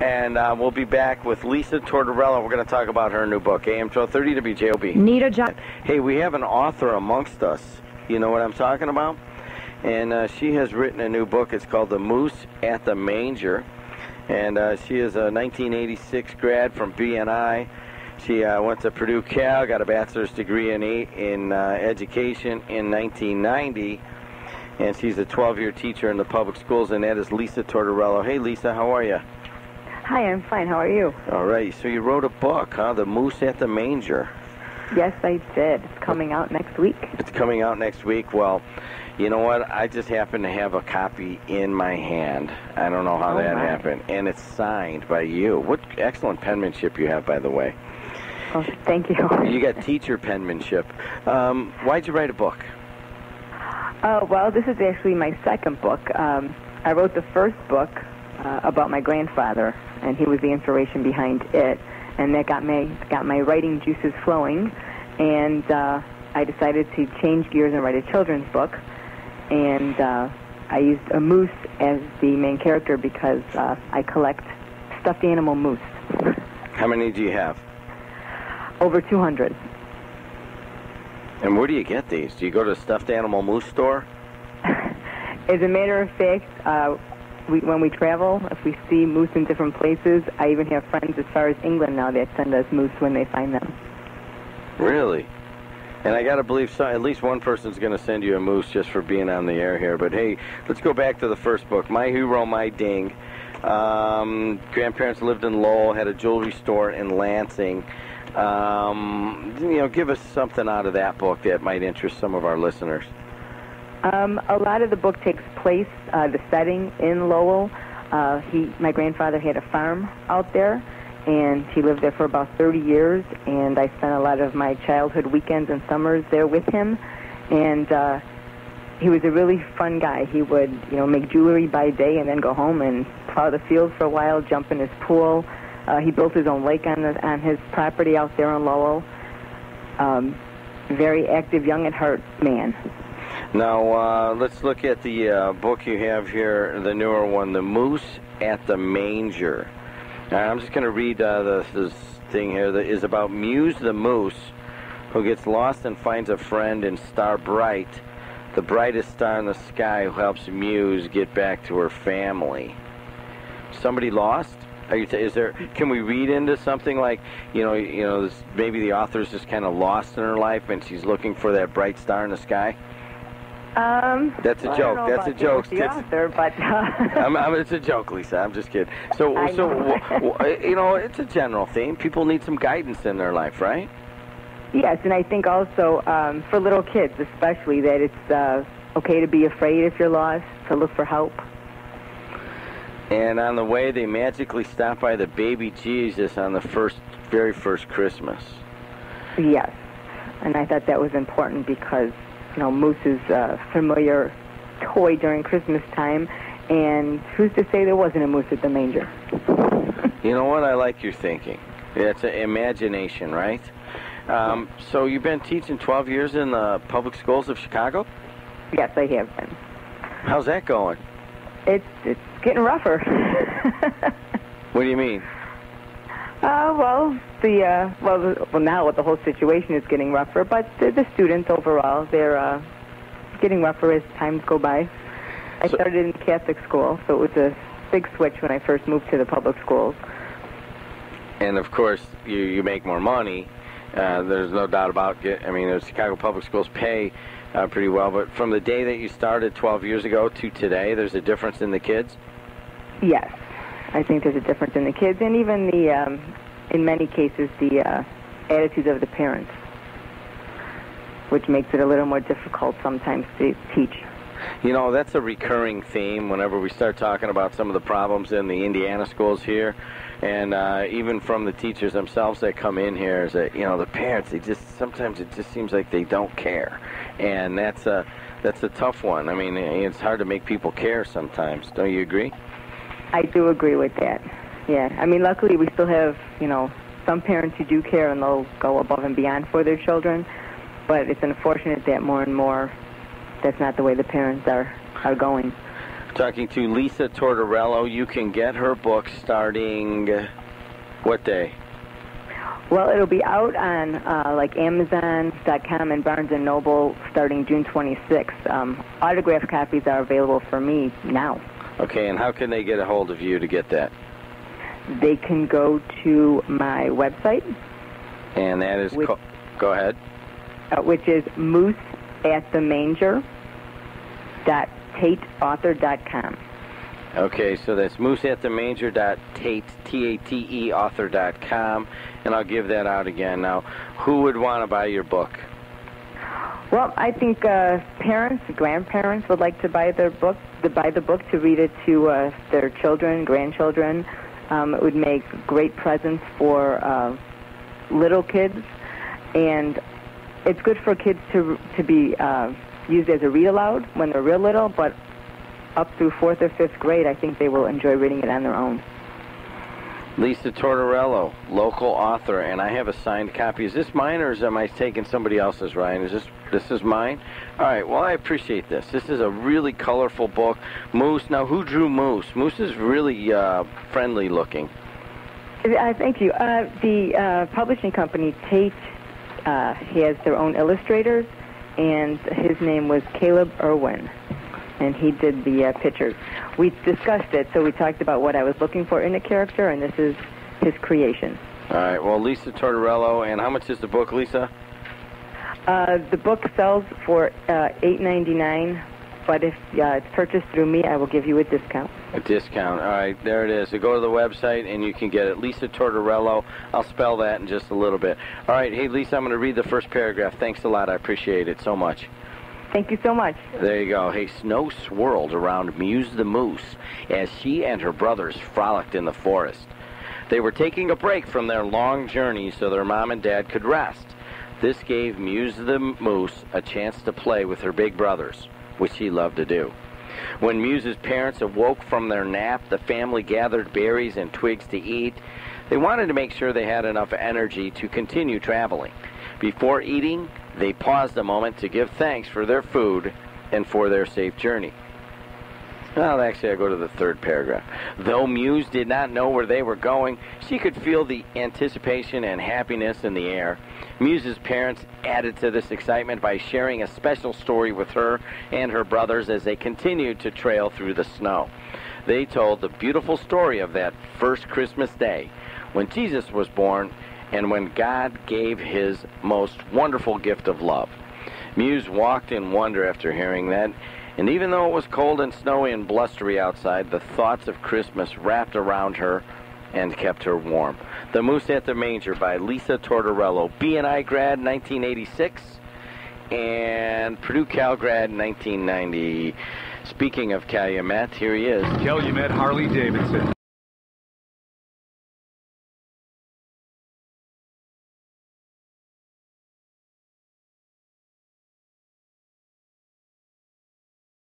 And we'll be back with Lisa Tortorello. We're going to talk about her new book, AM 1230 WJOB. Need a job. Hey, we have an author amongst us. You know what I'm talking about? And she has written a new book. It's called The Moose at the Manger. And she is a 1986 grad from BNI. She went to Purdue Cal, got a bachelor's degree in education in 1990. And she's a 12-year teacher in the public schools, and that is Lisa Tortorello. Hey, Lisa, how are you? Hi, I'm fine. How are you? All right. So you wrote a book, huh? The Moose at the Manger. Yes, I did. It's coming out next week. It's coming out next week. Well, you know what? I just happen to have a copy in my hand. I don't know how that happened. And it's signed by you. What excellent penmanship you have, by the way. Oh, thank you. You got teacher penmanship. Why'd you write a book? Well, this is actually my second book. I wrote the first book about my grandfather, and he was the inspiration behind it, and that got my writing juices flowing, and I decided to change gears and write a children's book, and I used a moose as the main character because I collect stuffed animal moose. How many do you have? Over 200. And where do you get these? Do you go to the stuffed animal moose store? As a matter of fact, when we travel, if we see moose in different places, I even have friends as far as England now that send us moose when they find them. Really? And I got to believe at least one person's going to send you a moose just for being on the air here. But hey, let's go back to the first book, My Hero, My Ding. Grandparents lived in Lowell, had a jewelry store in Lansing. Give us something out of that book that might interest some of our listeners. A lot of the book takes place, the setting in Lowell. My grandfather had a farm out there, and he lived there for about 30 years, and I spent a lot of my childhood weekends and summers there with him, and he was a really fun guy. He would, make jewelry by day and then go home and plow the fields for a while, jump in his pool. He built his own lake on his property out there in Lowell. Very active, young at heart man. Now, let's look at the book you have here, the newer one, The Moose at the Manger. I'm just going to read this thing here that is about Muse the Moose, who gets lost and finds a friend in Star Bright, the brightest star in the sky, who helps Muse get back to her family. Somebody lost? Can we read into something like, maybe the author's just kind of lost in her life and she's looking for that bright star in the sky? That's a joke. That's a joke. The author, but it's a joke, Lisa. I'm just kidding. So it's a general theme. People need some guidance in their life, right? Yes, and I think also for little kids, especially, that it's okay to be afraid if you're lost, to look for help. And on the way, they magically stop by the baby Jesus on the very first Christmas. Yes, and I thought that was important because moose is a familiar toy during Christmas time, and who's to say there wasn't a moose at the manger? You know what? I like your thinking. It's an imagination, right? So you've been teaching 12 years in the public schools of Chicago? Yes, I have been. How's that going? It's getting rougher. What do you mean? Now with the whole situation is getting rougher, but the students overall, they're getting rougher as times go by. I started in Catholic school, so it was a big switch when I first moved to the public schools. And of course, you make more money. There's no doubt about it. I mean, the Chicago public schools pay pretty well, but from the day that you started 12 years ago to today, there's a difference in the kids? Yes. I think there's a difference in the kids, and even in many cases, the attitudes of the parents, which makes it a little more difficult sometimes to teach. That's a recurring theme whenever we start talking about some of the problems in the Indiana schools here, and even from the teachers themselves that come in here, is that, the parents, sometimes it just seems like they don't care, and that's a tough one. I mean, it's hard to make people care sometimes. Don't you agree? I do agree with that. Yeah. I mean, luckily we still have, some parents who do care and they'll go above and beyond for their children, but it's unfortunate that more and more that's not the way the parents are going. Talking to Lisa Tortorello. You can get her book starting what day? Well, it'll be out on like Amazon.com and Barnes & Noble starting June 26th. Autographed copies are available for me now. Okay, and how can they get a hold of you to get that? They can go to my website. And that is, go ahead. Which is mooseatthemanger.tateauthor.com. Okay, so that's mooseatthemanger.tate author.com, and I'll give that out again. Now, who would want to buy your book? Well, I think parents, grandparents would like to buy the book to read it to their children, grandchildren. It would make great presents for little kids, and it's good for kids to be used as a read aloud when they're real little, but up through 4th or 5th grade, I think they will enjoy reading it on their own. Lisa Tortorello, local author, and I have a signed copy. Is this mine, or am I taking somebody else's, Ryan? This is mine? All right, well, I appreciate this. This is a really colorful book. Moose, now who drew Moose? Moose is really friendly looking. Thank you. The publishing company, Tate, has their own illustrators, and his name was Caleb Irwin, and he did the pictures. We discussed it, so we talked about what I was looking for in a character, and this is his creation. All right, well, Lisa Tortorello, and how much is the book, Lisa? The book sells for $8.99, but if it's purchased through me, I will give you a discount. A discount. All right, there it is. So go to the website, and you can get it. Lisa Tortorello. I'll spell that in just a little bit. All right, hey, Lisa, I'm going to read the first paragraph. Thanks a lot. I appreciate it so much. Thank you so much. There you go. Hey, snow swirled around Muse the Moose as she and her brothers frolicked in the forest. They were taking a break from their long journey so their mom and dad could rest. This gave Muse the Moose a chance to play with her big brothers, which she loved to do. When Muse's parents awoke from their nap, the family gathered berries and twigs to eat. They wanted to make sure they had enough energy to continue traveling. Before eating, they paused a moment to give thanks for their food and for their safe journey. Well, actually, I'll go to the third paragraph. Though Muse did not know where they were going, she could feel the anticipation and happiness in the air. Muse's parents added to this excitement by sharing a special story with her and her brothers as they continued to trail through the snow. They told the beautiful story of that first Christmas day when Jesus was born and when God gave his most wonderful gift of love. Muse walked in wonder after hearing that, and even though it was cold and snowy and blustery outside, the thoughts of Christmas wrapped around her and kept her warm. The Moose at the Manger by Lisa Tortorello, B&I grad 1986, and Purdue Cal grad 1990. Speaking of Calumet, here he is. Calumet Harley-Davidson.